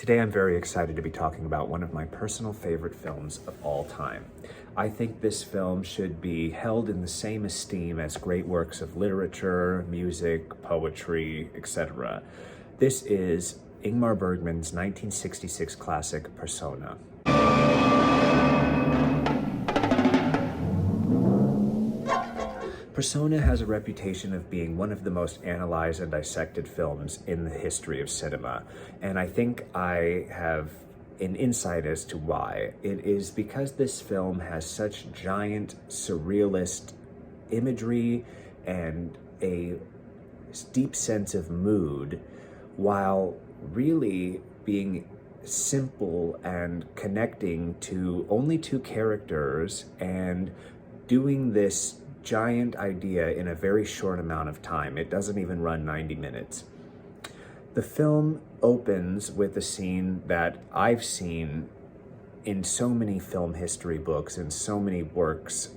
Today I'm very excited to be talking about one of my personal favorite films of all time. I think this film should be held in the same esteem as great works of literature, music, poetry, etc. This is Ingmar Bergman's 1966 classic, Persona. Persona has a reputation of being one of the most analyzed and dissected films in the history of cinema, and I think I have an insight as to why. It is because this film has such giant surrealist imagery and a deep sense of mood, while really being simple and connecting to only two characters and doing this giant idea in a very short amount of time. It doesn't even run 90 minutes. The film opens with a scene that I've seen in so many film history books and so many works,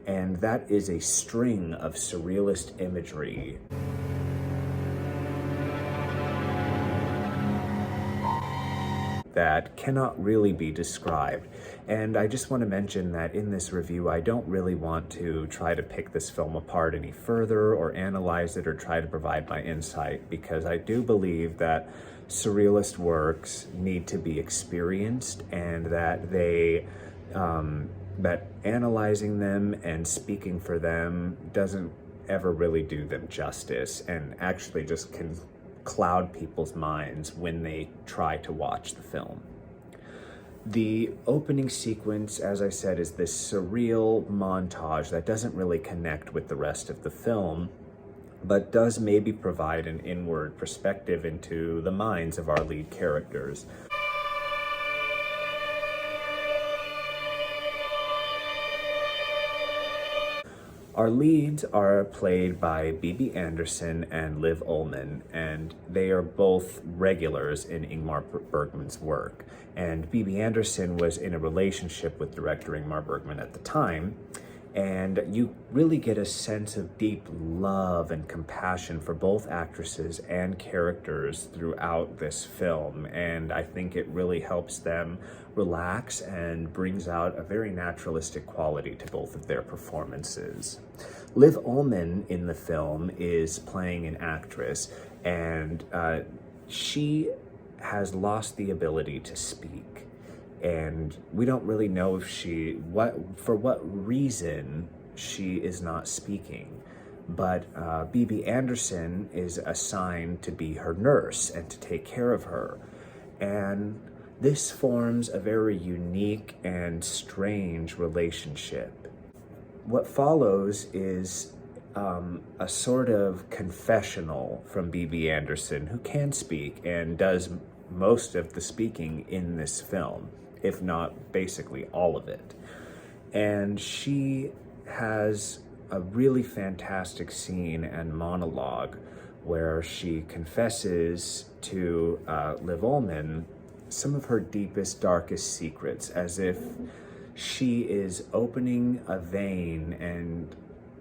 and that is a string of surrealist imagery that cannot really be described. And I just want to mention that in this review, I don't really want to try to pick this film apart any further or analyze it or try to provide my insight, because I do believe that surrealist works need to be experienced, and that that analyzing them and speaking for them doesn't ever really do them justice, and actually just can cloud people's minds when they try to watch the film. The opening sequence, as I said, is this surreal montage that doesn't really connect with the rest of the film, but does maybe provide an inward perspective into the minds of our lead characters. Our leads are played by Bibi Andersson and Liv Ullmann, and they are both regulars in Ingmar Bergman's work. And Bibi Andersson was in a relationship with director Ingmar Bergman at the time, and you really get a sense of deep love and compassion for both actresses and characters throughout this film, and I think it really helps them relax and brings out a very naturalistic quality to both of their performances. Liv Ullmann in the film is playing an actress, and she has lost the ability to speak. And we don't really know if for what reason she is not speaking. But Bibi Andersson is assigned to be her nurse and to take care of her. And this forms a very unique and strange relationship. What follows is a sort of confessional from Bibi Andersson, who can speak and does most of the speaking in this film, if not basically all of it. And she has a really fantastic scene and monologue where she confesses to Liv Ullmann some of her deepest, darkest secrets, as if she is opening a vein and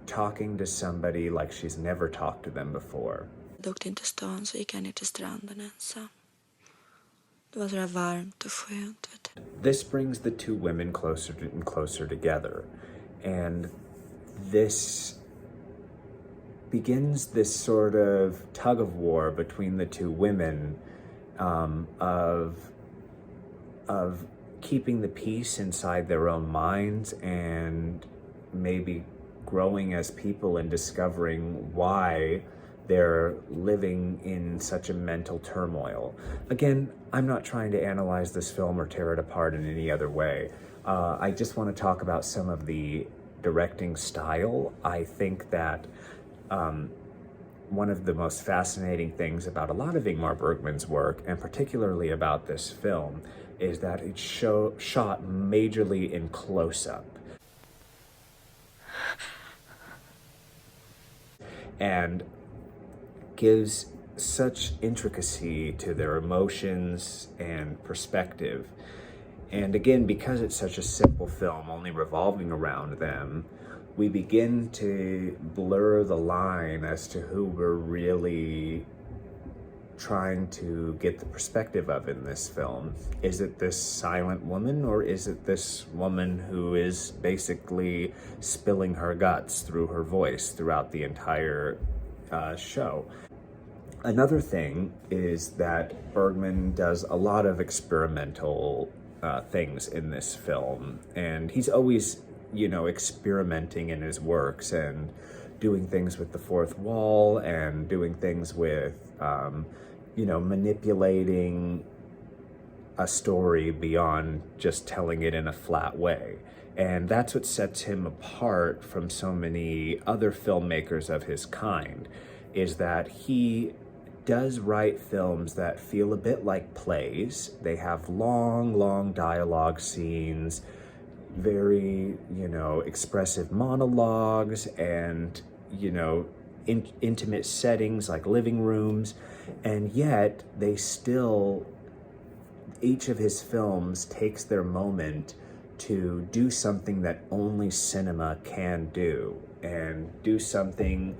talking to somebody like she's never talked to them before. Jag åkte in till stan, så gick jag ner till stranden ensam. Det var så där varmt och skönt, vet du. This brings the two women closer and closer together, and this begins this sort of tug of war between the two women, of keeping the peace inside their own minds and maybe growing as people and discovering why they're living in such a mental turmoil. Again, I'm not trying to analyze this film or tear it apart in any other way. I just want to talk about some of the directing style. I think that one of the most fascinating things about a lot of Ingmar Bergman's work, and particularly about this film, is that it's shot majorly in close-up. And gives such intricacy to their emotions and perspective. And again, because it's such a simple film, only revolving around them, we begin to blur the line as to who we're really trying to get the perspective of in this film. Is it this silent woman, or is it this woman who is basically spilling her guts through her voice throughout the entire show? Another thing is that Bergman does a lot of experimental things in this film, and he's always, experimenting in his works and doing things with the fourth wall and doing things with, manipulating a story beyond just telling it in a flat way. And that's what sets him apart from so many other filmmakers of his kind, is that he does write films that feel a bit like plays. They have long dialogue scenes, very, expressive monologues, and, intimate settings like living rooms. And yet they still, each of his films takes their moment to do something that only cinema can do, and do something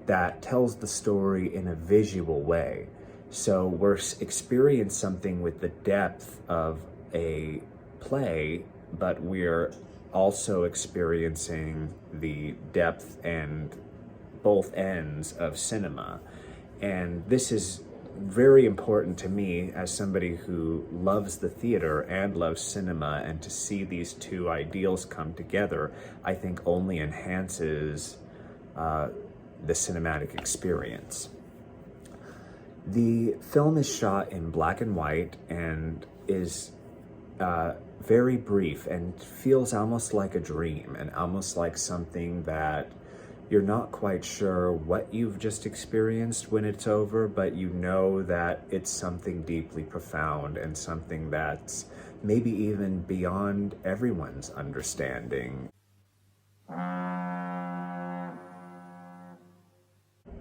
that tells the story in a visual way. So we're experiencing something with the depth of a play, but we're also experiencing the depth and both ends of cinema. And this is very important to me as somebody who loves the theater and loves cinema, and to see these two ideals come together, I think only enhances the cinematic experience. The film is shot in black and white and is very brief and feels almost like a dream, and almost like something that you're not quite sure what you've just experienced when it's over, but you know that it's something deeply profound and something that's maybe even beyond everyone's understanding.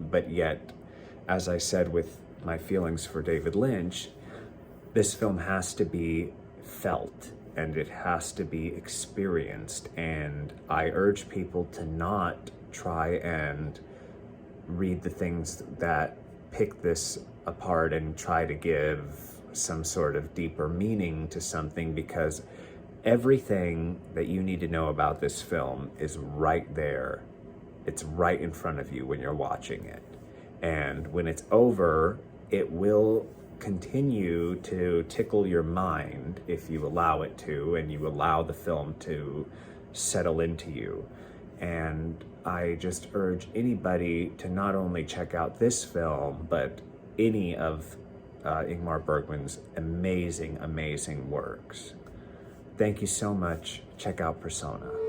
But yet, as I said with my feelings for David Lynch, this film has to be felt and it has to be experienced. And I urge people to not try and read the things that pick this apart and try to give some sort of deeper meaning to something, because everything that you need to know about this film is right there. It's right in front of you when you're watching it. And when it's over, it will continue to tickle your mind if you allow it to, and you allow the film to settle into you. And I just urge anybody to not only check out this film, but any of Ingmar Bergman's amazing works. Thank you so much. Check out Persona.